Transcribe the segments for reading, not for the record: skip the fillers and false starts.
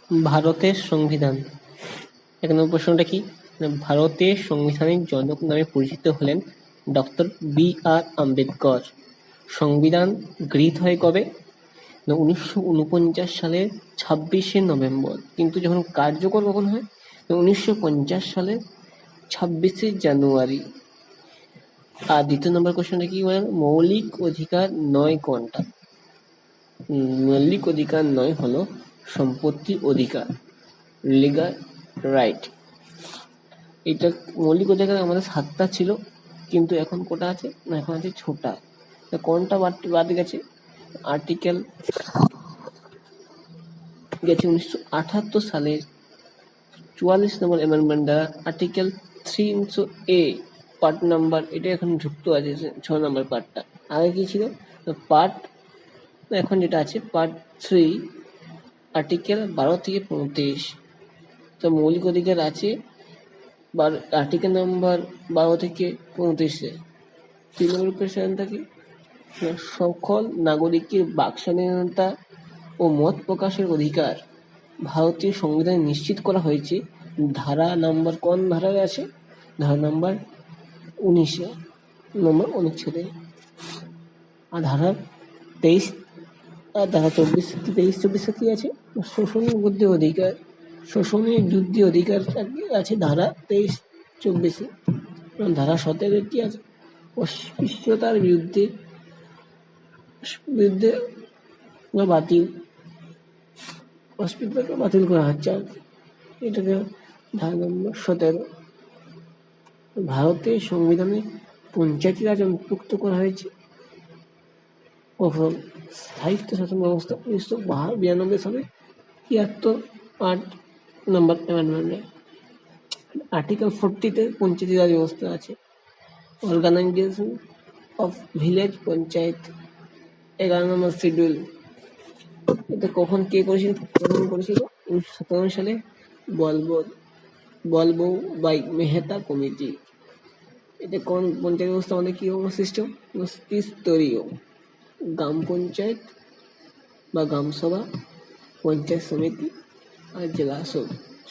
ভারতের সংবিধান। ১ নম্বর প্রশ্নটা কি? ভারতের সংবিধানের জনক নামে পরিচিত হলেন ডক্টর বি.আর. আম্বেদকর। সংবিধান গৃহীত হয় কবে? 1949 সালের 26শে নভেম্বর। কিন্তু যখন কার্যকর কখন হয়? 1950 সালের 26শে জানুয়ারি। আর ২য় নম্বর কোশ্চেনটা কি বলেন? মৌলিক অধিকার নয় কোনটা? মৌলিক অধিকার নয় হলো সম্পত্তির অধিকার, লিগাল রাইট। এটা মৌলিক অধিকার আমাদের 7টা ছিল, কিন্তু এখন কটা আছে? না, এখন আছে 6টা। কোনটা বাদ গেছে? আর্টিকেল গেছে 1978 সালের 44 নম্বর অ্যামেন্ডমেন্ট দ্বারা আর্টিকেল 3A পার্ট নাম্বার, এটা এখন যুক্ত আছে 6 নম্বর পার্টটা। আগে কি ছিল? পার্ট, এখন যেটা আছে পার্ট 3 আর্টিকেল 12 থেকে 35। তো মৌলিক অধিকার আছে আর্টিকেল নাম্বার 12 থেকে 35-এ। 3 নম্বর কোশ্চেনটা কি? সকল নাগরিকের বাক স্বাধীনতা ও মত প্রকাশের অধিকার ভারতীয় সংবিধানে নিশ্চিত করা হয়েছে। ধারা নাম্বার কোন ধারায় আছে? ধারা নাম্বার 19 নম্বর অনুচ্ছেদে। আর ধারা 23 আর ধারা 23-24 কি আছে? শোষণের বিরুদ্ধে অধিকার, শোষণের যুদ্ধে অধিকার আছে ধারা 23-24-এ। ধারা 17 কি আছে? অস্পৃশ্যতার বিরুদ্ধে বাতিল, অস্পৃশ্যতাকে বাতিল করা হচ্ছে। এটাকে ধারা নম্বর 17। ভারতের সংবিধানে পঞ্চায়েতি রাজ অন্তর্ভুক্ত করা হয়েছে কখন? স্থায়িত্ব শাসন ব্যবস্থা 1992 সালে 73 নম্বর অ্যামেন্ডমেন্টে। আর্টিকেল 40-তে পঞ্চায়েতি রাজ ব্যবস্থা আছে। অর্গানাইজেশন অফ ভিলেজ পঞ্চায়েত 11 নম্বর শিডিউল। এটা কখন কে করেছিল? 1957 সালে বলবৌ বাই মেহতা কমিটি। এটা কোন পঞ্চায়েত ব্যবস্থা? আমাদের কি সিস্টেম? ত্রিস্তরীয় গ্রাম পঞ্চায়েত বা গ্রাম সভা, পঞ্চায়েত সমিতি আর জেলা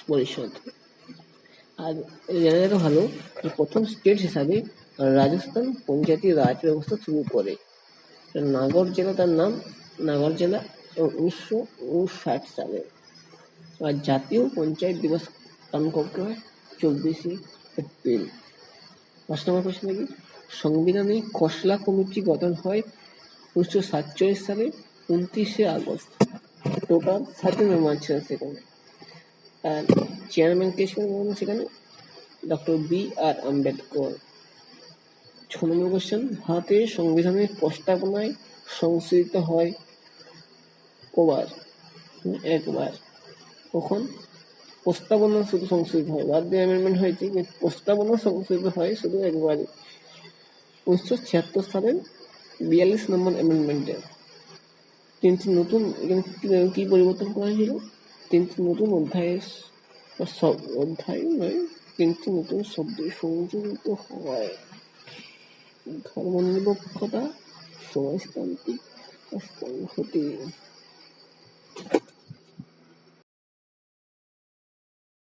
পরিষদ। আর জানা যাবে ভালো, প্রথম স্টেট হিসাবে রাজস্থান পঞ্চায়েতি রাজ ব্যবস্থা শুরু করে। নাগর জেলা, তার নাম নাগর জেলা, 1959 সালে। আর জাতীয় পঞ্চায়েত দিবস পালন করতে হয় 24শে এপ্রিল। 5 নম্বর প্রশ্ন কি? সংবিধানে খসড়া কমিটি গঠন হয় 1947 সালে 29শে আগস্ট। টোটাল 30 মেম্বার ছিলেন সেখানে। আর চেয়ারম্যান কে ছিলেন সেখানে? Doctor B R. Ambedkar. 6 number question, ভারতের সংবিধানের প্রস্তাবনায় সংশোধিত হয় কবার? একবার। কখন? প্রস্তাবনা শুধু সংশোধিত হয়, বাদ দিয়ে অ্যামেন্ডমেন্ট হয়েছে, কিন্তু প্রস্তাবনা সংশোধিত হয় শুধু একবারই, 1976 সালের 42 নম্বর অ্যামেন্ডমেন্টে। 3টি নতুন, কি পরিবর্তন করা হয়েছিল? 3টি নতুন অধ্যায় নয়, 3টি নতুন শব্দ সংযোজিত হয়। ধর্মনিরপেক্ষতা, সমাজতান্ত্রিক সংহতি।